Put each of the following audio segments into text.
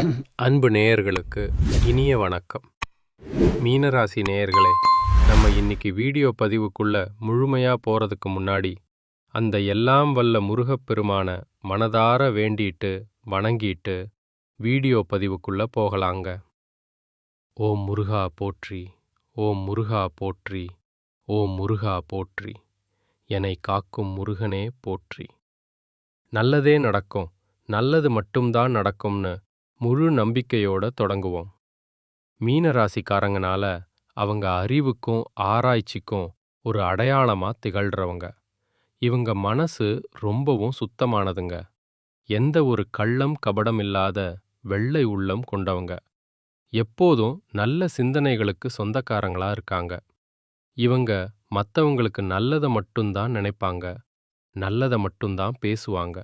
அன்பு நேயர்களுக்கு இனிய வணக்கம். மீனராசி நேயர்களே, நம்ம இன்னைக்கு வீடியோ பதிவுக்குள்ள முழுமையா போறதுக்கு முன்னாடி அந்த எல்லாம் வல்ல முருகப்பெருமான மனதார வேண்டிட்டு வணங்கிட்டு வீடியோ பதிவுக்குள்ள போகலாங்க. ஓம் முருகா போற்றி, ஓம் முருகா போற்றி, ஓம் முருகா போற்றி, என்னை காக்கும் முருகனே போற்றி. நல்லதே நடக்கும், நல்லது மட்டும்தான் நடக்கும்னு முழு நம்பிக்கையோட தொடங்குவோம். மீனராசிக்காரங்கனால அவங்க அறிவுக்கும் ஆராய்ச்சிக்கும் ஒரு அடையாளமா திகழ்றவங்க. இவங்க மனசு ரொம்பவும் சுத்தமானதுங்க. எந்த ஒரு கள்ளம் கபடம் இல்லாத வெள்ளை உள்ளம் கொண்டவங்க. எப்போதும் நல்ல சிந்தனைகளுக்கு சொந்தக்காரங்களா இருக்காங்க. இவங்க மற்றவங்களுக்கு நல்லதை மட்டும்தான் நினைப்பாங்க, நல்லதை மட்டும்தான் பேசுவாங்க.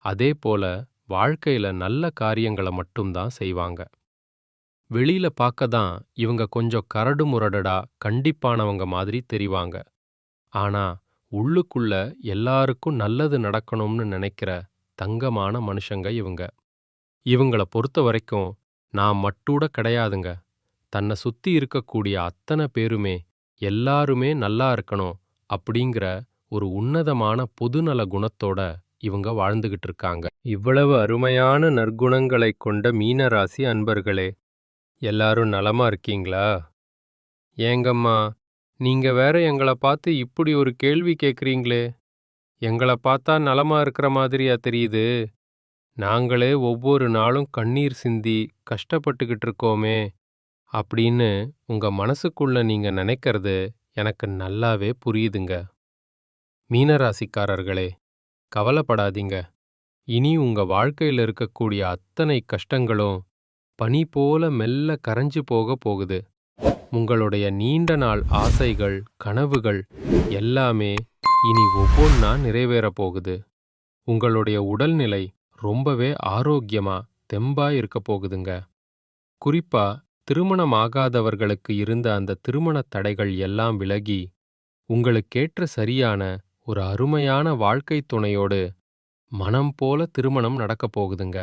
அதே போல வாழ்க்கையில நல்ல காரியங்களை மட்டும்தான் செய்வாங்க. வெளியில பார்க்க தான் இவங்க கொஞ்சம் கரடு முரடடா கண்டிப்பானவங்க மாதிரி தெரிவாங்க. ஆனா உள்ளுக்குள்ள எல்லாருக்கும் நல்லது நடக்கணும்னு நினைக்கிற தங்கமான மனுஷங்க இவங்க. இவங்கள பொறுத்த வரைக்கும் நான் மட்டுட கிடையாதுங்க. தன்னை சுத்தி இருக்கக்கூடிய அத்தனை பேருமே எல்லாருமே நல்லா இருக்கணும் அப்படிங்கிற ஒரு உன்னதமான பொதுநல குணத்தோட இவங்க வாழ்ந்துகிட்டு இருக்காங்க. இவ்வளவு அருமையான நற்குணங்களை கொண்ட மீனராசி அன்பர்களே, எல்லாரும் நலமா இருக்கீங்களா? ஏங்கம்மா, நீங்க வேற எங்களை பார்த்து இப்படி ஒரு கேள்வி கேட்குறீங்களே? எங்களை பார்த்தா நலமா இருக்கிற மாதிரியா தெரியுது? நாங்களே ஒவ்வொரு நாளும் கண்ணீர் சிந்தி கஷ்டப்பட்டுக்கிட்டு இருக்கோமே அப்படின்னு உங்க மனசுக்குள்ள நீங்க நினைக்கிறது எனக்கு நல்லாவே புரியுதுங்க. மீனராசிக்காரர்களே, கவலைப்படாதீங்க. இனி உங்க வாழ்க்கையில் இருக்கக்கூடிய அத்தனை கஷ்டங்களும் பனி போல மெல்ல கரைஞ்சு போக போகுது. உங்களுடைய நீண்ட நாள் ஆசைகள், கனவுகள் எல்லாமே இனி ஒவ்வொன்றா நிறைவேறப் போகுது. உங்களுடைய உடல்நிலை ரொம்பவே ஆரோக்கியமா தெம்பா இருக்க போகுதுங்க. குறிப்பா திருமணமாகாதவர்களுக்கு இருந்த அந்த திருமண தடைகள் எல்லாம் விலகி உங்களுக்கேற்ற சரியான ஒரு அருமையான வாழ்க்கை துணையோடு மனம் போல திருமணம் நடக்கப் போகுதுங்க.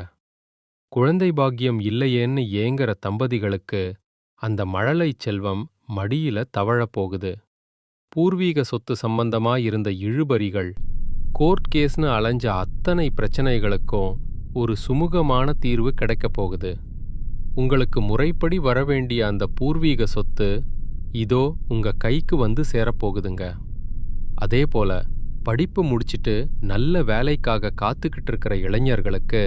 குழந்தை பாக்கியம் இல்லையேன்னு ஏங்குற தம்பதிகளுக்கு அந்த மழலை செல்வம் மடியில தவழப் போகுது. பூர்வீக சொத்து சம்பந்தமா இருந்த இழுபறிகள், கோர்ட் கேஸ்னு அலைஞ்ச அத்தனை பிரச்சனைகளுக்கும் ஒரு சுமூகமான தீர்வு கிடைக்கப் போகுது. உங்களுக்கு முறைப்படி வரவேண்டிய அந்த பூர்வீக சொத்து இதோ உங்க கைக்கு வந்து சேரப்போகுதுங்க. அதே போல படிப்பு முடிச்சிட்டு நல்ல வேலைக்காக காத்துக்கிட்டு இருக்கிற இளைஞர்களுக்கு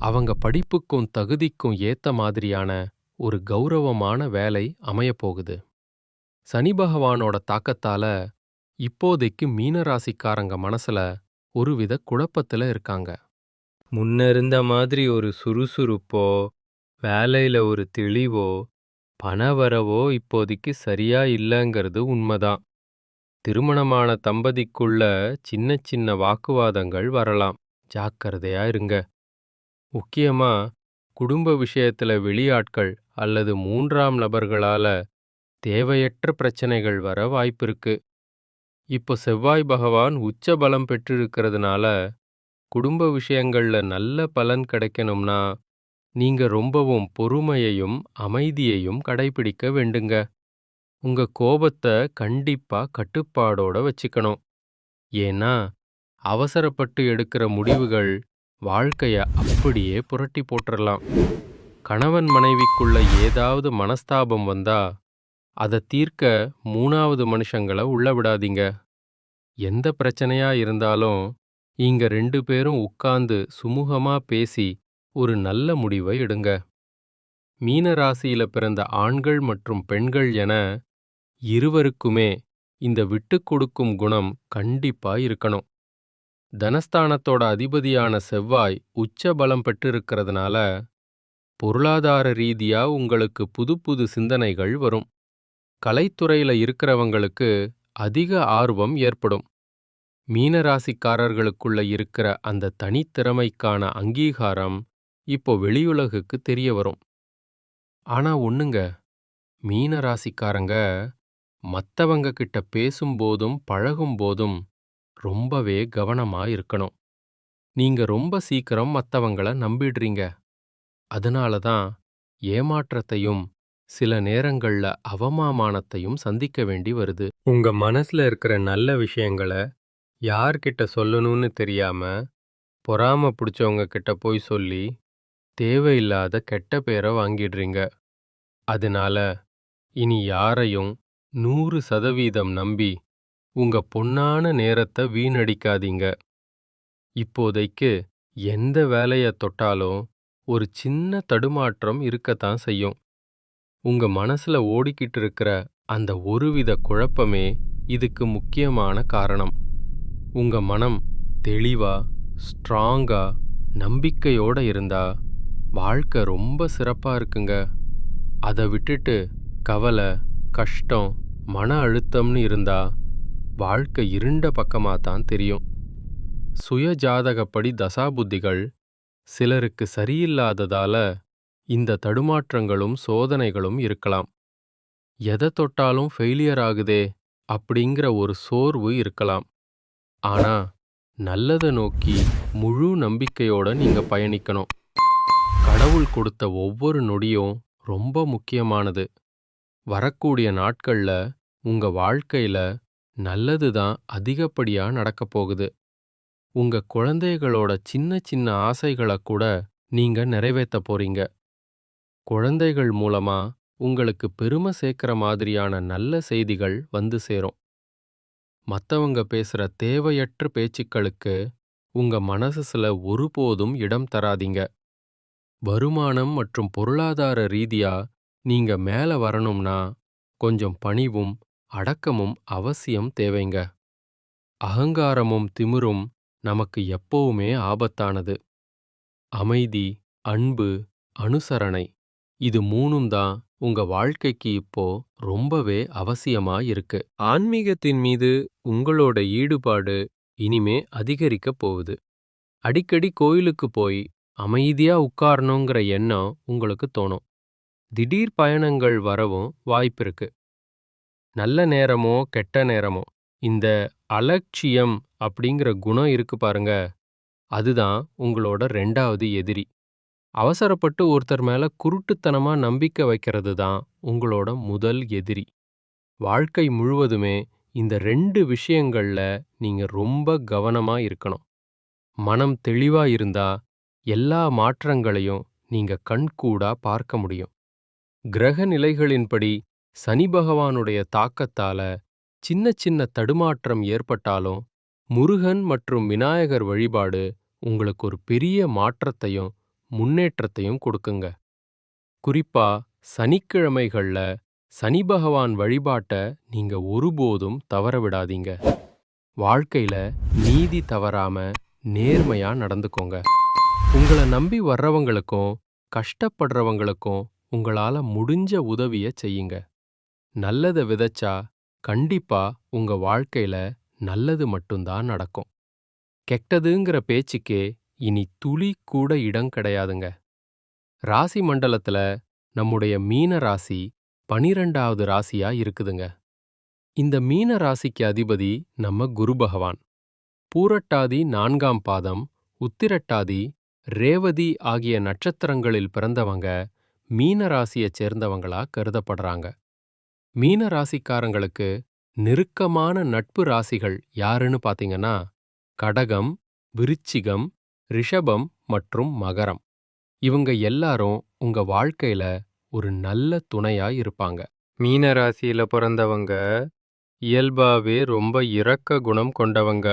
அவங்க படிப்புக்கும் தகுதிக்கும் ஏத்த மாதிரியான ஒரு கௌரவமான வேலை அமையப்போகுது. சனி பகவானோட தாக்கத்தால இப்போதைக்கு மீனராசிக்காரங்க மனசுல ஒருவித குழப்பத்துல இருக்காங்க. முன்ன இருந்த மாதிரி ஒரு சுறுசுறுப்போ, வேலையில ஒரு தெளிவோ, பணவரவோ இப்போதைக்கு சரியா இல்லைங்கிறது உண்மைதான். திருமணமான தம்பதிக்குள்ள சின்ன சின்ன வாக்குவாதங்கள் வரலாம், ஜாக்கிரதையா இருங்க. முக்கியமா குடும்ப விஷயத்துல வெளியாட்கள் அல்லது மூன்றாம் நபர்களால தேவையற்ற பிரச்சனைகள் வர வாய்ப்பிருக்கு. இப்போ செவ்வாய் பகவான் உச்ச பலம் பெற்றிருக்கிறதுனால குடும்ப விஷயங்கள்ல நல்ல பலன் கிடைக்கணும்னா நீங்க ரொம்பவும் பொறுமையையும் அமைதியையும் கடைபிடிக்க வேண்டுங்க. உங்க கோபத்தை கண்டிப்பா கட்டுப்பாடோட வச்சுக்கணும். ஏன்னா அவசரப்பட்டு எடுக்கிற முடிவுகள் வாழ்க்கைய அப்படியே புரட்டி போட்டுறலாம். கணவன் மனைவிக்குள்ள ஏதாவது மனஸ்தாபம் வந்தா அதை தீர்க்க மூணாவது மனுஷங்களை உள்ள விடாதீங்க. எந்த பிரச்சனையா இருந்தாலும் இங்க 2 பேரும் உட்கார்ந்து சுமூகமா பேசி ஒரு நல்ல முடிவை எடுங்க. மீன ராசியில பிறந்த ஆண்கள் மற்றும் பெண்கள் என இருவருக்குமே இந்த விட்டு கொடுக்கும் குணம் கண்டிப்பா இருக்கணும். தனஸ்தானத்தோட அதிபதியான செவ்வாய் உச்ச பலம் பெற்றிருக்கிறதுனால பொருளாதார ரீதியா உங்களுக்கு புது புது சிந்தனைகள் வரும். கலைத்துறையில இருக்கிறவங்களுக்கு அதிக ஆர்வம் ஏற்படும். மீனராசிக்காரர்களுக்குள்ள இருக்கிற அந்த தனித்திறமைக்கான அங்கீகாரம் இப்போ வெளியுலகுக்கு தெரிய வரும். ஆனா ஒண்ணுங்க, மீனராசிக்காரங்க மத்தவங்க கிட்ட பேசும்போதும் பழகும்போதும் ரொம்பவே கவனமா இருக்கணும். நீங்க ரொம்ப சீக்கிரம் மத்தவங்கள நம்பிடுறீங்க. அதனால தான் ஏமாற்றத்தையும் சில நேரங்கள்ல அவமானத்தையும் சந்திக்க வேண்டி வருது. உங்க மனசுல இருக்கிற நல்ல விஷயங்கள யார்கிட்ட சொல்லணும்னு தெரியாம, பொறாம புடிச்சவங்க கிட்ட போய் சொல்லி, தேவையில்லாத கெட்ட பேர வாங்கிடுறீங்க. அதனால இனி யாரையும் 100% நம்பி உங்க பொன்னான நேரத்த வீணடிக்காதீங்க. இப்போதைக்கு எந்த வேலைய தொட்டாலும் ஒரு சின்ன தடுமாற்றம் இருக்கத்தான் செய்யும். உங்க மனசுல ஓடிக்கிட்டு இருக்கிற அந்த ஒருவித குழப்பமே இதுக்கு முக்கியமான காரணம். உங்க மனம் தெளிவா, ஸ்ட்ராங்கா, நம்பிக்கையோட இருந்தா வாழ்க்கை ரொம்ப சிறப்பா இருக்குங்க. அத விட்டுட்டு கவலை, கஷ்டம், மன அழுத்தம்னு இருந்தா வாழ்க்கை இருண்ட பக்கமா தான் தெரியும். சுய ஜாதகப்படி தசாபுத்திகள் சிலருக்கு சரியில்லாததால இந்த தடுமாற்றங்களும் சோதனைகளும் இருக்கலாம். எதை தொட்டாலும் ஃபெயிலியர் ஆகுதே அப்படிங்கிற ஒரு சோர்வு இருக்கலாம். ஆனா நல்லதை நோக்கி முழு நம்பிக்கையோட நீங்க பயணிக்கணும். கடவுள் கொடுத்த ஒவ்வொரு நொடியும் ரொம்ப முக்கியமானது. வரக்கூடிய நாட்கள்ல உங்க வாழ்க்கையில நல்லது தான் அதிகப்படியா நடக்கப் போகுது. உங்க குழந்தைகளோட சின்ன சின்ன ஆசைகளை கூட நீங்க நிறைவேத்த போறீங்க. குழந்தைகள் மூலமா உங்களுக்கு பெருமை சேர்க்கிற மாதிரியான நல்ல செய்திகள் வந்து சேரும். மத்தவங்க பேசுற தேவையற்ற பேச்சுக்களுக்கு உங்க மனசுல ஒருபோதும் இடம் தராதீங்க. வருமானம் மற்றும் பொருளாதார ரீதியா நீங்க மேல வரணும்னா கொஞ்சம் பணிவும் அடக்கமும் அவசியம் தேவைங்க. அகங்காரமும் திமிரும் நமக்கு எப்பவுமே ஆபத்தானது. அமைதி, அன்பு, அனுசரணை இது மூணும் தான் உங்க வாழ்க்கைக்கு இப்போ ரொம்பவே அவசியமா இருக்கு. ஆன்மீகத்தின் மீது உங்களோட ஈடுபாடு இனிமே அதிகரிக்கப் போகுது. அடிக்கடி கோயிலுக்கு போய் அமைதியா உட்காரணுங்கிற எண்ணம் உங்களுக்கு தோணும். திடீர் பயணங்கள் வரவும் வாய்ப்பிருக்கு. நல்ல நேரமோ கெட்ட நேரமோ இந்த அலட்சியம் அப்படிங்கிற குணம் இருக்கு பாருங்க, அதுதான் உங்களோட 2வது எதிரி. அவசரப்பட்டு ஒருத்தர் மேல குருட்டுத்தனமா நம்பிக்கை வைக்கிறது தான் உங்களோட முதல் எதிரி. வாழ்க்கை முழுவதுமே இந்த 2 விஷயங்கள்ல நீங்க ரொம்ப கவனமா இருக்கணும். மனம் தெளிவா இருந்தா எல்லா மாற்றங்களையும் நீங்க கண்கூடா பார்க்க முடியும். கிரக நிலைகளின்படி சனி பகவானுடைய தாக்கத்தால சின்ன சின்ன தடுமாற்றம் ஏற்பட்டாலும் முருகன் மற்றும் விநாயகர் வழிபாடு உங்களுக்கு ஒரு பெரிய மாற்றத்தையும் முன்னேற்றத்தையும் கொடுக்குங்க. குறிப்பா சனிக்கிழமைகள்ல சனி பகவான் வழிபாட்ட நீங்க ஒருபோதும் தவற விடாதீங்க. வாழ்க்கையில நீதி தவறாம நேர்மையா நடந்துக்கோங்க. உங்களை நம்பி வர்றவங்களுக்கும் கஷ்டப்படுறவங்களுக்கும் உங்களால முடிஞ்ச உதவிய செய்யுங்க. நல்லத விதைச்சா கண்டிப்பா உங்க வாழ்க்கையில நல்லது மட்டும்தான் நடக்கும். கெட்டதுங்கிற பேச்சுக்கே இனி துளி கூட இடம் கிடையாதுங்க. ராசி மண்டலத்துல நம்முடைய மீன ராசி 12வது ராசியா இருக்குதுங்க. இந்த மீன ராசிக்கு அதிபதி நம்ம குரு பகவான். பூரட்டாதி 4ஆம் பாதம், உத்திரட்டாதி, ரேவதி ஆகிய நட்சத்திரங்களில் பிறந்தவங்க மீன ராசியைச் சேர்ந்தவங்களா கருதப்படுறாங்க. மீன ராசிக்காரங்களுக்கு நெருக்கமான நட்பு ராசிகள் யாருன்னு பாத்தீங்கன்னா கடகம், விருச்சிகம், ரிஷபம் மற்றும் மகரம். இவங்க எல்லாரும் உங்க வாழ்க்கையில ஒரு நல்ல துணையா இருப்பாங்க. மீன ராசியில பிறந்தவங்க இயல்பாவே ரொம்ப இரக்க குணம் கொண்டவங்க.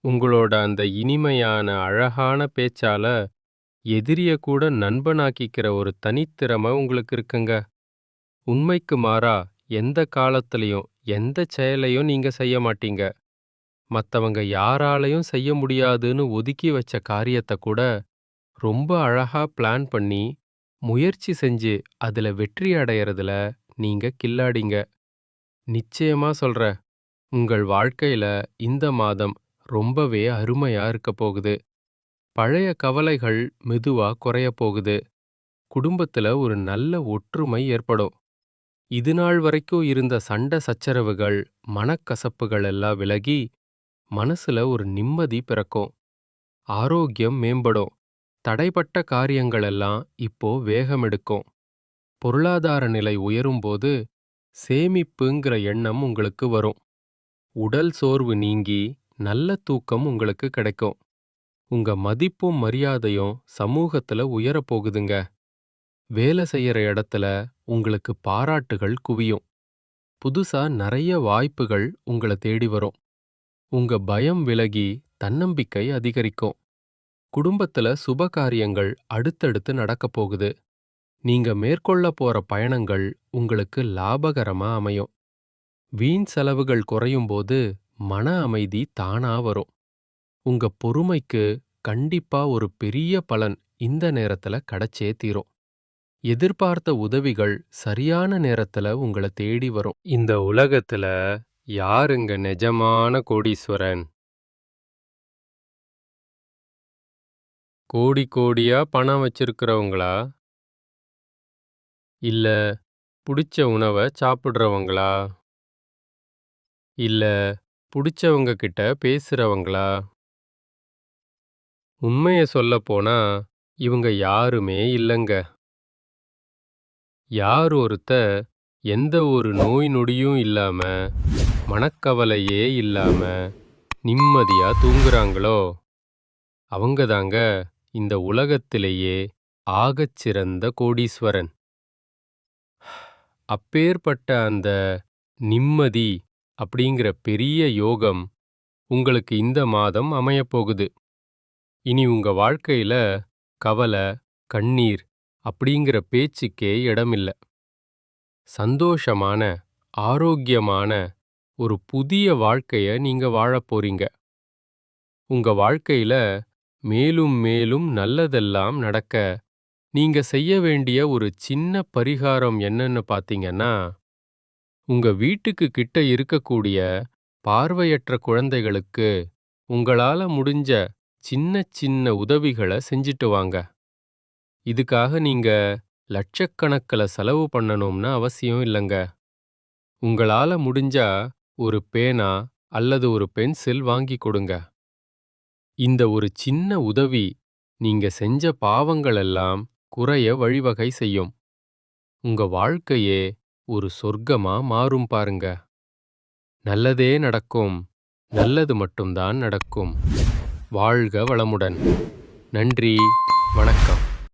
உங்களோட அந்த இனிமையான அழகான பேச்சால எதிரிய கூட நண்பனாக்கிக்கிற ஒரு தனித்திறமை உங்களுக்கு இருக்குங்க. உண்மைக்கு மாறா எந்த காலத்திலையும் எந்த செயலையும் நீங்க செய்ய மாட்டீங்க. மத்தவங்க யாராலையும் செய்ய முடியாதுன்னு ஒதுக்கி வச்ச காரியத்தை கூட ரொம்ப அழகா பிளான் பண்ணி முயற்சி செஞ்சு அதுல வெற்றி அடையறதுல நீங்க கில்லாடிங்க. நிச்சயமா சொல்றேன், உங்கள் வாழ்க்கையில இந்த மாதம் ரொம்பவே அருமையா இருக்க போகுது. பழைய கவலைகள் மெதுவா குறைய போகுது. குடும்பத்துல ஒரு நல்ல ஒற்றுமை ஏற்படும். இதுநாள் வரைக்கும் இருந்த சண்டை சச்சரவுகள், மனக்கசப்புகள் எல்லாம் விலகி மனசுல ஒரு நிம்மதி பிறக்கும். ஆரோக்கியம் மேம்படும். தடைப்பட்ட காரியங்கள் எல்லாம் இப்போ வேகமெடுக்கும். பொருளாதார நிலை உயரும்போது சேமிப்புங்கிற எண்ணம் உங்களுக்கு வரும். உடல் சோர்வு நீங்கி நல்ல தூக்கம் உங்களுக்கு கிடைக்கும். உங்க மதிப்பும் மரியாதையும் சமூகத்துல உயரப் போகுதுங்க. வேலை செய்யற இடத்துல உங்களுக்கு பாராட்டுகள் குவியும். புதுசா நிறைய வாய்ப்புகள் உங்களை தேடி வரும். உங்க பயம் விலகி தன்னம்பிக்கை அதிகரிக்கும். குடும்பத்துல சுப காரியங்கள் அடுத்தடுத்து நடக்கப் போகுது. நீங்க மேற்கொள்ள போற பயணங்கள் உங்களுக்கு லாபகரமா அமையும். வீண் செலவுகள் குறையும்போது மன அமைதி தானா வரும். உங்க பொறுமைக்கு கண்டிப்பா ஒரு பெரிய பலன் இந்த நேரத்துல கிடைச்சே தீரும். எதிர்பார்த்த உதவிகள் சரியான நேரத்துல உங்களை தேடி வரும். இந்த உலகத்துல யாருங்க நிஜமான கோடீஸ்வரன்? கோடி கோடியா பணம் வச்சிருக்கிறவங்களா? இல்ல புடிச்ச உணவை சாப்பிடுறவங்களா? இல்ல புடிச்சவங்க கிட்ட பேசுறவங்களா? உண்மைய சொல்லப் போனா இவங்க யாருமே இல்லங்க. யார் ஒருத்தர் எந்த ஒரு நோய் நொடியும் இல்லாம, மனக்கவலையே இல்லாம நிம்மதியா தூங்குறாங்களோ அவங்க தாங்க இந்த உலகத்திலேயே ஆகச் சிறந்த கோடீஸ்வரன். அப்பேற்பட்ட அந்த நிம்மதி அப்படிங்கிற பெரிய யோகம் உங்களுக்கு இந்த மாதம் அமையப் போகுது. இனி உங்க வாழ்க்கையில கவலை, கண்ணீர் அப்படிங்கிற பேச்சுக்கே இடமில்ல. சந்தோஷமான, ஆரோக்கியமான ஒரு புதிய வாழ்க்கைய நீங்க வாழப் போறீங்க. உங்க வாழ்க்கையில மேலும் மேலும் நல்லதெல்லாம் நடக்க நீங்க செய்ய வேண்டிய ஒரு சின்ன பரிகாரம் என்னன்னு பாத்தீங்கன்னா, உங்க வீட்டுக்கு கிட்ட இருக்கக்கூடிய பார்வையற்ற குழந்தைகளுக்கு உங்களால முடிஞ்ச சின்ன சின்ன உதவிகளை செஞ்சிட்டு வாங்க. இதுக்காக நீங்க லட்சக்கணக்கில செலவு பண்ணணும்னு அவசியம் இல்லைங்க. உங்களால முடிஞ்சா ஒரு பேனா அல்லது ஒரு பென்சில் வாங்கி கொடுங்க. இந்த ஒரு சின்ன உதவி நீங்க செஞ்ச பாவங்கள் எல்லாம் குறைய வழிவகை செய்யும். உங்க வாழ்க்கையே ஒரு சொர்க்கமா மாறும் பாருங்க. நல்லதே நடக்கும். நல்லது மட்டும்தான் நடக்கும். வாழ்க வளமுடன். நன்றி. வணக்கம்.